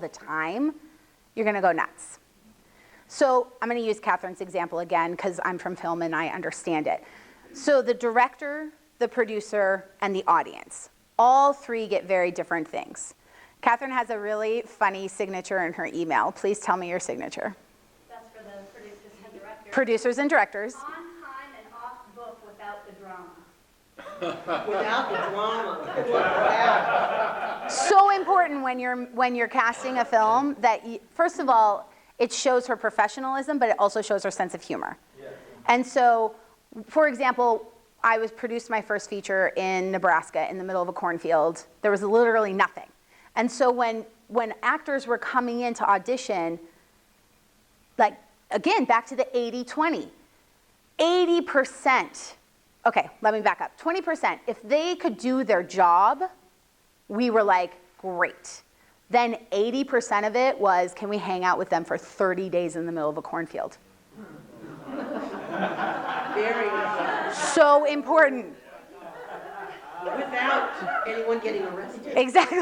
the time, you're going to go nuts. So I'm going to use Catherine's example again because I'm from film and I understand it. So the director, the producer, and the audience, all three get very different things. Catherine has a really funny signature in her email. Please tell me your signature. That's for the producers and directors. Producers and directors. On time and off book without the drama. Without the drama. So important when you're casting a film that, first of all, it shows her professionalism, but it also shows her sense of humor. Yeah. And so, for example, I produced my first feature in Nebraska in the middle of a cornfield. There was literally nothing. And so when actors were coming in to audition, like, again, back to the 80-20. 80%, okay, let me back up. 20%, if they could do their job, we were like, great. Then 80% of it was, can we hang out with them for 30 days in the middle of a cornfield? Very important. So important. Without anyone getting arrested. Exactly.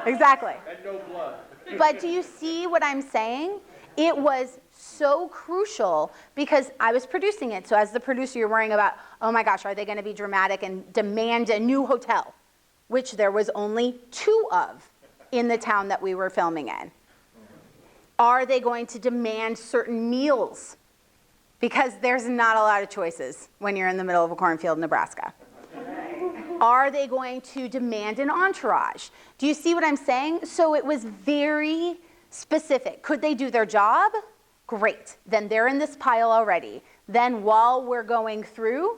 Exactly. And no blood. But do you see what I'm saying? It was so crucial because I was producing it. So as the producer, you're worrying about, oh my gosh, are they going to be dramatic and demand a new hotel? Which there was only 2 of in the town that we were filming in. Are they going to demand certain meals? Because there's not a lot of choices when you're in the middle of a cornfield in Nebraska. Are they going to demand an entourage? Do you see what I'm saying? So it was very specific. Could they do their job? Great. Then they're in this pile already. Then while we're going through,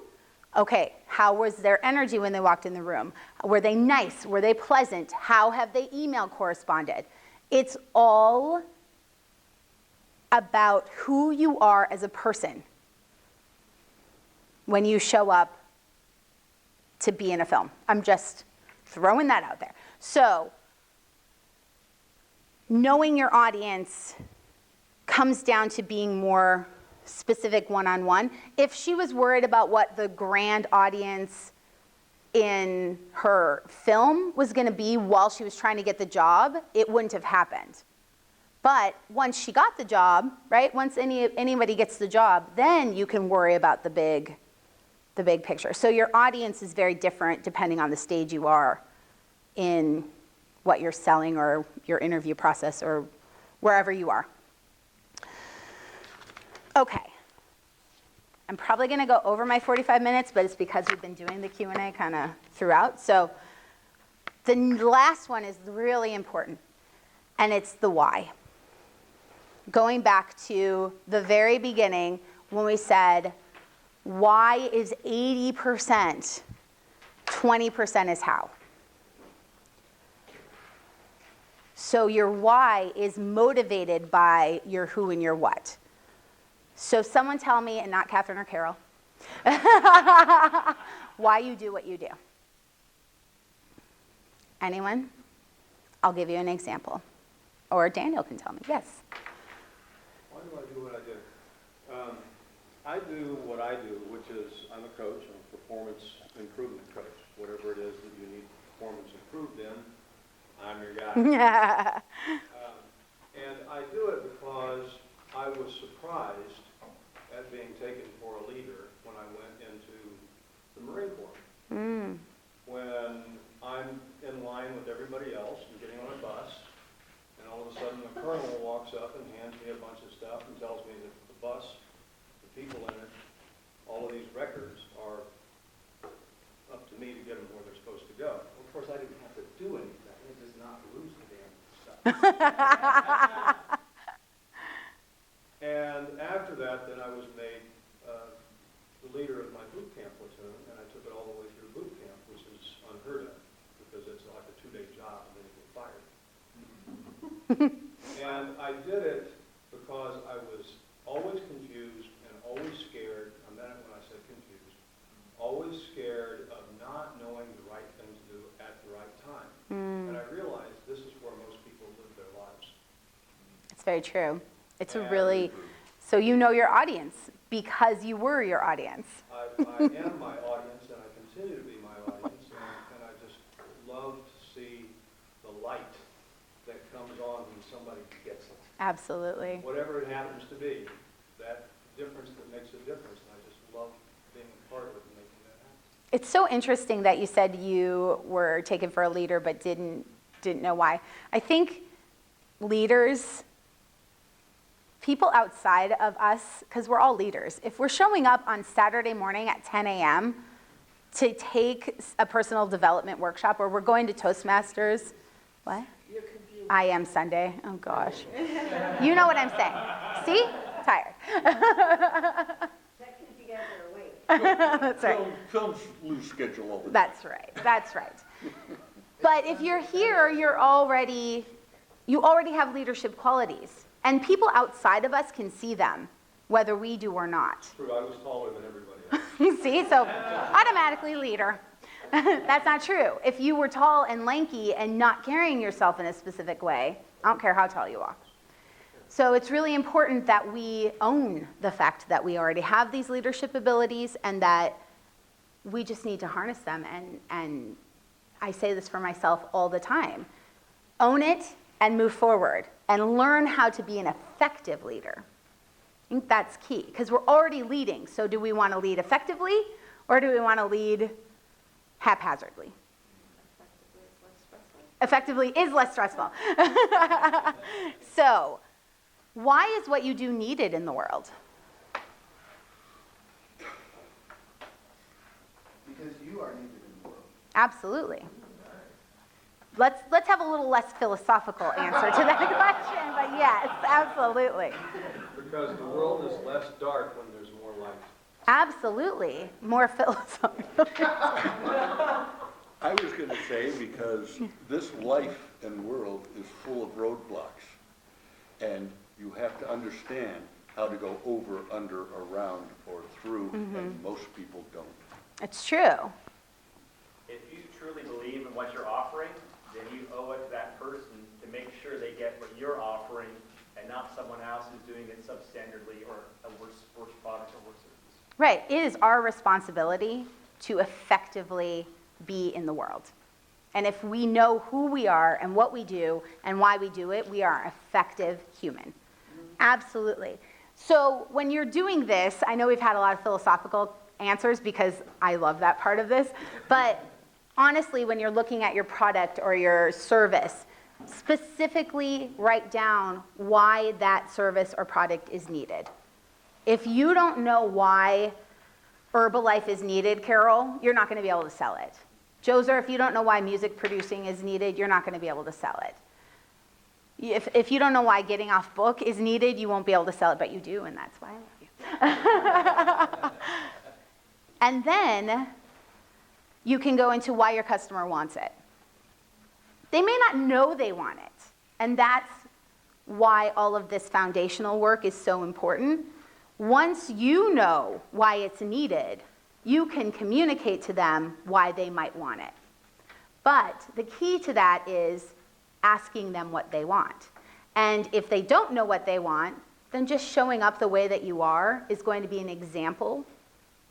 okay, how was their energy when they walked in the room? Were they nice? Were they pleasant? How have they email corresponded? It's all about who you are as a person when you show up to be in a film. I'm just throwing that out there. So, knowing your audience comes down to being more specific one-on-one. If she was worried about what the grand audience in her film was going to be while she was trying to get the job, it wouldn't have happened. But once she got the job, right, once anybody gets the job, then you can worry about the big picture. So your audience is very different depending on the stage you are in what you're selling or your interview process or wherever you are. Okay. I'm probably going to go over my 45 minutes, but it's because we've been doing the Q&A kind of throughout. So the last one is really important, and it's the why. Going back to the very beginning when we said, why is 80%, 20% is how. So your why is motivated by your who and your what. So someone tell me, and not Catherine or Carol, why you do what you do. Anyone? I'll give you an example. Or Daniel can tell me. Yes. Why do I do what I do? I do what I do, which is I'm a coach, I'm a performance improvement coach. Whatever it is that you need performance improved in, I'm your guy. And I do it because I was surprised at being taken for a leader when I went into the Marine Corps. When I'm in line with everybody else and getting on a bus, and all of a sudden the colonel walks up and hands me a bunch of stuff and tells me that the bus, the people in it, all of these records are up to me to get them where they're supposed to go. Well, of course, I didn't have to do anything. I just not lose the damn stuff. And after that, then I was made the leader of my boot camp platoon, and I took it all the way through boot camp, which is unheard of, because it's like a 2-day job, and then you get fired. And I did it because I was always confused and always scared. I meant it when I said confused. Always scared of not knowing the right thing to do at the right time. And I realized this is where most people live their lives. It's very true. It's a really, so you know your audience because you were your audience. I am my audience, and I continue to be my audience, and I just love to see the light that comes on when somebody gets it. Absolutely. Whatever it happens to be, that difference that makes a difference, and I just love being a part of it and making that happen. It's so interesting that you said you were taken for a leader but didn't know why. I think leaders, people outside of us, because we're all leaders, if we're showing up on Saturday morning at 10 a.m. to take a personal development workshop, or we're going to Toastmasters, what? You're confused. I am Sunday. Oh gosh. You know what I'm saying. See? Tired. That if you guys are awake. That's right. Films lose schedule all the time. That's right. That's right. But if you're here, you already have leadership qualities. And people outside of us can see them, whether we do or not. True, I was taller than everybody else. See? So automatically leader. That's not true. If you were tall and lanky and not carrying yourself in a specific way, I don't care how tall you are. So it's really important that we own the fact that we already have these leadership abilities and that we just need to harness them. And I say this for myself all the time. Own it and move forward and learn how to be an effective leader. I think that's key because we're already leading. So do we want to lead effectively or do we want to lead haphazardly? Effectively is less stressful. So, why is what you do needed in the world? Because you are needed in the world. Absolutely. Let's have a little less philosophical answer to that question, but yes, absolutely. Because the world is less dark when there's more light. Absolutely. More philosophical. I was going to say because this life and world is full of roadblocks, and you have to understand how to go over, under, around, or through, and most people don't. It's true. If you truly believe in what you're offering, then you owe it to that person to make sure they get what you're offering and not someone else who's doing it substandardly or a worse product or worse service. Right. It is our responsibility to effectively be in the world. And if we know who we are and what we do and why we do it, we are an effective human. Absolutely. So when you're doing this, I know we've had a lot of philosophical answers because I love that part of this, but honestly, when you're looking at your product or your service, specifically write down why that service or product is needed. If you don't know why Herbalife is needed, Carol, you're not going to be able to sell it. Joser, if you don't know why music producing is needed, you're not going to be able to sell it. If you don't know why getting off book is needed, you won't be able to sell it, but you do, and that's why I love you. And then you can go into why your customer wants it. They may not know they want it, and that's why all of this foundational work is so important. Once you know why it's needed, you can communicate to them why they might want it. But the key to that is asking them what they want. And if they don't know what they want, then just showing up the way that you are is going to be an example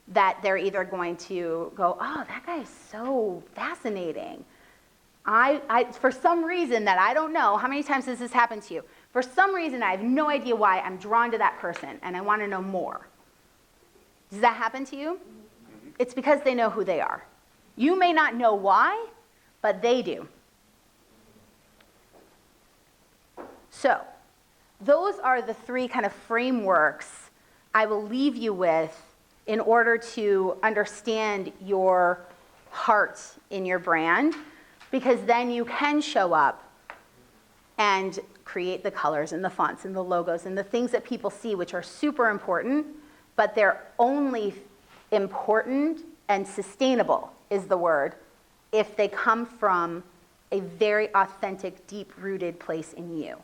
that they're either going to go, oh, that guy's so fascinating. For some reason that I don't know, how many times has this happened to you? For some reason, I have no idea why I'm drawn to that person, and I want to know more. Does that happen to you? It's because they know who they are. You may not know why, but they do. So, those are the three kind of frameworks I will leave you with in order to understand your heart in your brand, because then you can show up and create the colors and the fonts and the logos and the things that people see, which are super important, but they're only important and sustainable is the word if they come from a very authentic, deep-rooted place in you.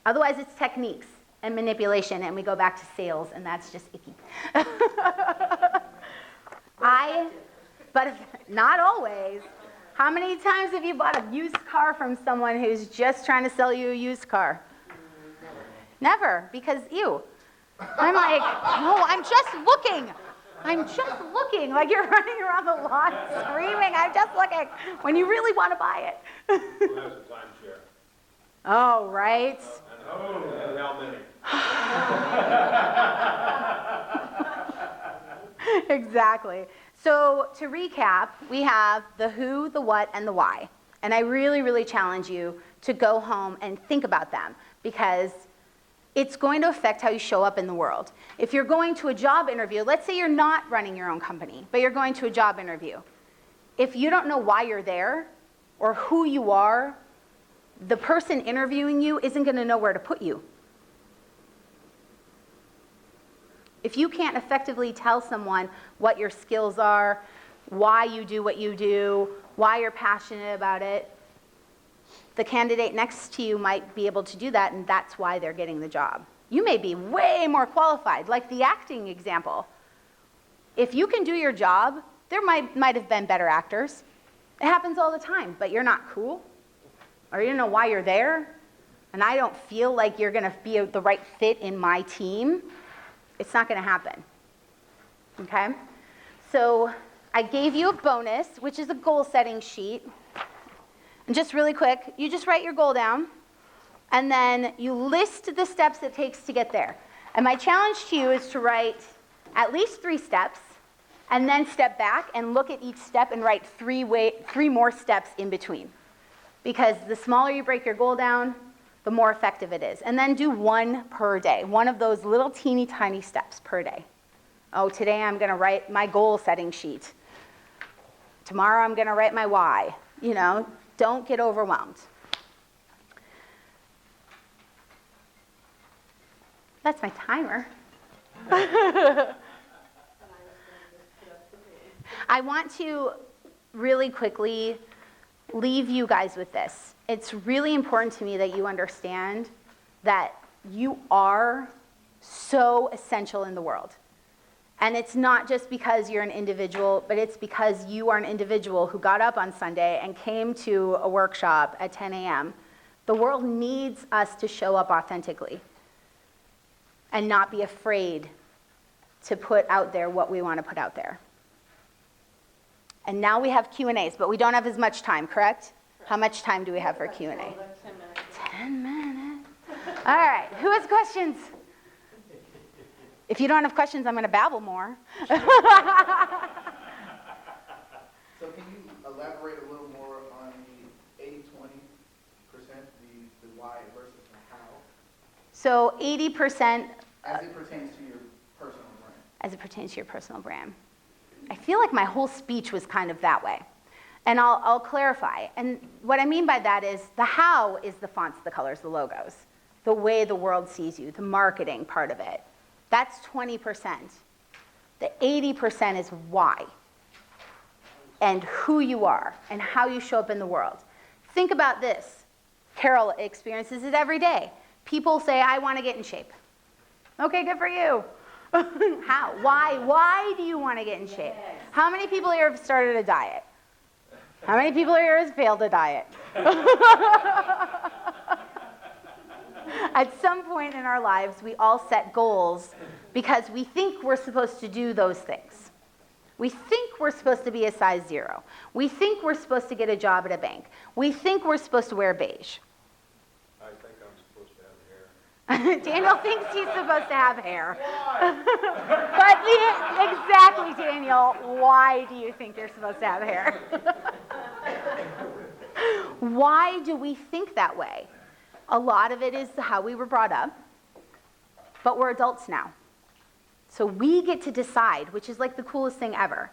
Otherwise, it's techniques and manipulation, and we go back to sales, and that's just icky. But not always. How many times have you bought a used car from someone who's just trying to sell you a used car? Never, because ew. I'm like, no, I'm just looking. I'm just looking, like you're running around the lawn screaming, I'm just looking, when you really want to buy it. Who has a timeshare? Oh, right? And how many? Exactly. So to recap, we have the who, the what, and the why. And I really, really challenge you to go home and think about them because it's going to affect how you show up in the world. If you're going to a job interview, let's say you're not running your own company, but you're going to a job interview. If you don't know why you're there or who you are, the person interviewing you isn't going to know where to put you. If you can't effectively tell someone what your skills are, why you do what you do, why you're passionate about it, the candidate next to you might be able to do that, and that's why they're getting the job. You may be way more qualified, like the acting example. If you can do your job, there might have been better actors. It happens all the time, but you're not cool, or you don't know why you're there, and I don't feel like you're going to be the right fit in my team. It's not going to happen, okay? So I gave you a bonus, which is a goal-setting sheet. And just really quick, you just write your goal down, and then you list the steps it takes to get there. And my challenge to you is to write at least 3 steps, and then step back and look at each step and write 3 more steps in between. Because the smaller you break your goal down, the more effective it is. And then do 1 per day, one of those little teeny tiny steps per day. Oh, today I'm going to write my goal setting sheet. Tomorrow I'm going to write my why. You know, don't get overwhelmed. That's my timer. I want to really quickly leave you guys with this. It's really important to me that you understand that you are so essential in the world. And it's not just because you're an individual, but it's because you are an individual who got up on Sunday and came to a workshop at 10 a.m. The world needs us to show up authentically and not be afraid to put out there what we want to put out there. And now we have Q&As, but we don't have as much time, correct? How much time do we have for Q&A? 10 minutes. 10 minutes. All right, who has questions? If you don't have questions, I'm going to babble more. So can you elaborate a little more on the 80-20%, the why versus the how, So 80% as it pertains to your personal brand? as it pertains to your personal brand. I feel like my whole speech was kind of that way. And I'll clarify. And what I mean by that is the how is the fonts, the colors, the logos, the way the world sees you, the marketing part of it. That's 20%. The 80% is why and who you are and how you show up in the world. Think about this. Carol experiences it every day. People say, I want to get in shape. Okay, good for you. How? Why? Why do you want to get in shape? How many people here have started a diet? How many people here have failed a diet? At some point in our lives, we all set goals because we think we're supposed to do those things. We think we're supposed to be a size 0. We think we're supposed to get a job at a bank. We think we're supposed to wear beige. I think I'm supposed to have hair. Daniel thinks he's supposed to have hair. But exactly, Daniel, why do you think you're supposed to have hair? Why do we think that way? A lot of it is how we were brought up, but we're adults now. So we get to decide, which is like the coolest thing ever.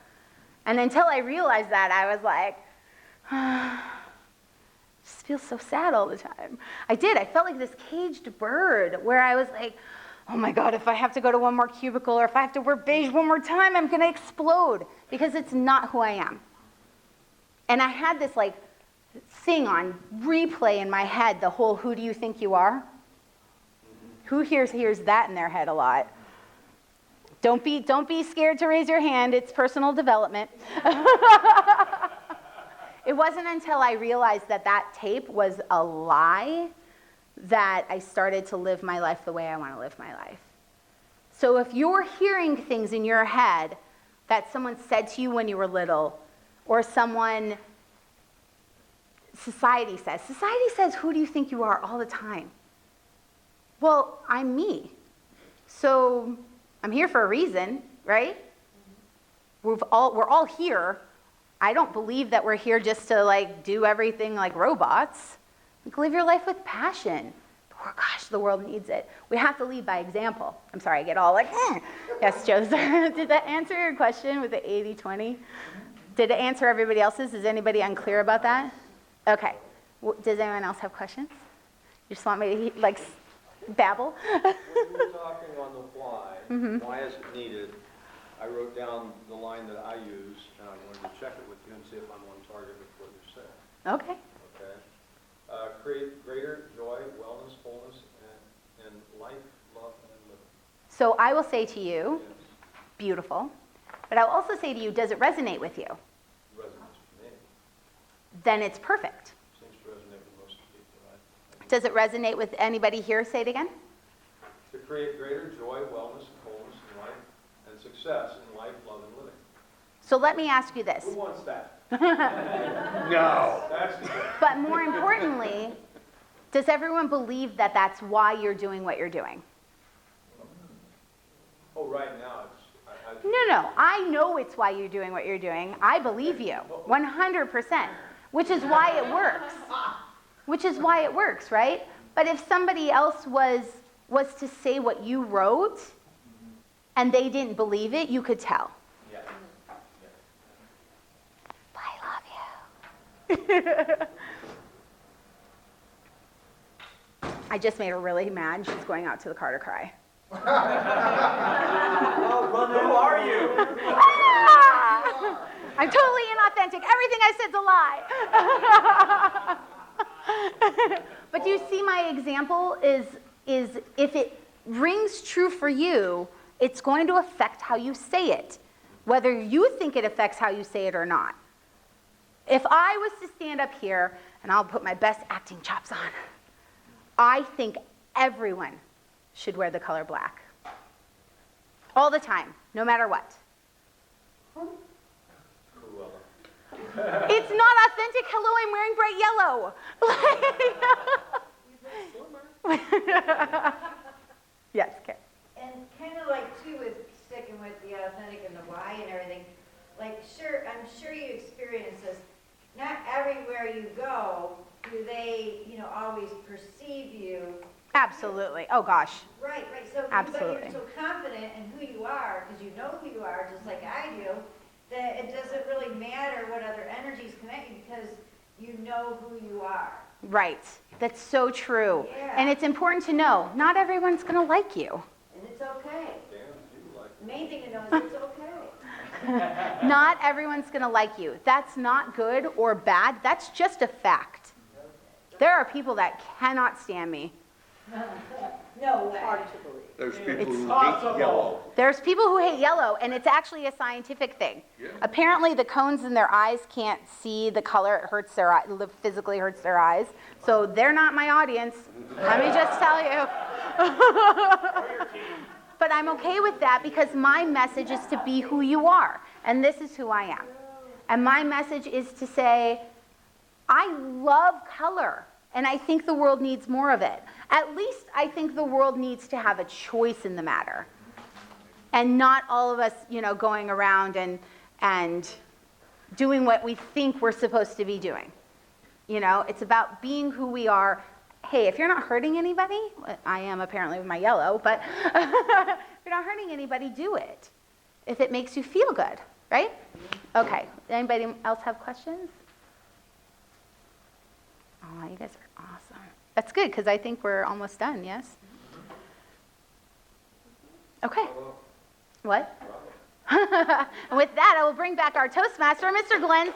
And until I realized that, I was like, just feel so sad all the time. I did. I felt like this caged bird where I was like, oh my God, if I have to go to one more cubicle or if I have to wear beige one more time, I'm going to explode because it's not who I am. And I had this like thing on replay in my head, the whole who do you think you are? Who hears that in their head a lot? Don't be scared to raise your hand. It's personal development. It wasn't until I realized that that tape was a lie that I started to live my life the way I want to live my life. So if you're hearing things in your head that someone said to you when you were little, or society says, who do you think you are all the time? Well, I'm me. So I'm here for a reason, right? We're all here. I don't believe that we're here just to like do everything like robots. Like, live your life with passion. Oh gosh, the world needs it. We have to lead by example. I'm sorry, I get all like, Yes, Joseph. Did that answer your question with the 80-20? Did it answer everybody else's? Is anybody unclear about that? Okay. Does anyone else have questions? You just want me to like babble? When you were talking on the fly, why is it needed? I wrote down the line that I use, and I wanted to check it with you and see if I'm on target with what you said. Okay. Okay. Create greater joy, wellness, wholeness, and life, love, and living. So I will say to you, Yes. beautiful. But I'll also say to you, does it resonate with you? Resonates with me. Then it's perfect. Seems to resonate with most people, right? Does it resonate with anybody here? Say it again. To create greater joy, wellness, and wholeness in life, and success in life, love, and living. So let me ask you this. Who wants that? No. That's the thing. But more importantly, does everyone believe that that's why you're doing what you're doing? Oh, right now, it's, No. I know it's why you're doing what you're doing. I believe you, 100%, which is why it works. Which is why it works, right? But if somebody else was to say what you wrote and they didn't believe it, you could tell. Yeah. I love you. I just made her really mad. She's going out to the car to cry. Who are you? Ah! I'm totally inauthentic. Everything I said's a lie. But do you see my example is if it rings true for you, it's going to affect how you say it, whether you think it affects how you say it or not. If I was to stand up here, and I'll put my best acting chops on, I think everyone should wear the color black. All the time, no matter what. Cruella. It's not authentic. Hello, I'm wearing bright yellow. Yes, Karen. And kind of like too with sticking with the authentic and the why and everything, like I'm sure you experience this. Not everywhere you go do they, always perceive you. Absolutely. Oh gosh. Right. So, Absolutely. But you're so confident in who you are, because you know who you are, just like I do, that it doesn't really matter what other energies connect you, because you know who you are. Right. That's so true. Yeah. And it's important to know, not everyone's going to like you. And it's okay. Damn, you like The main thing to know is it's okay. Not everyone's going to like you. That's not good or bad. That's just a fact. There are people that cannot stand me. No way. There's people It's who possible. hate yellow. There's people who hate yellow, and it's actually a scientific thing. Yeah. Apparently, the cones in their eyes can't see the color. It hurts their eye, physically hurts their eyes. So they're not my audience. Let me just tell you. But I'm okay with that because my message is to be who you are, and this is who I am. And my message is to say, I love color, and I think the world needs more of it. At least I think the world needs to have a choice in the matter. And not all of us, going around and doing what we think we're supposed to be doing. It's about being who we are. Hey, if you're not hurting anybody, I am apparently with my yellow, but if you're not hurting anybody, do it. If it makes you feel good, right? Okay, anybody else have questions? Oh, you guys are awesome. That's good, because I think we're almost done, yes? Okay. What? And with that, I will bring back our Toastmaster, Mr. Glenn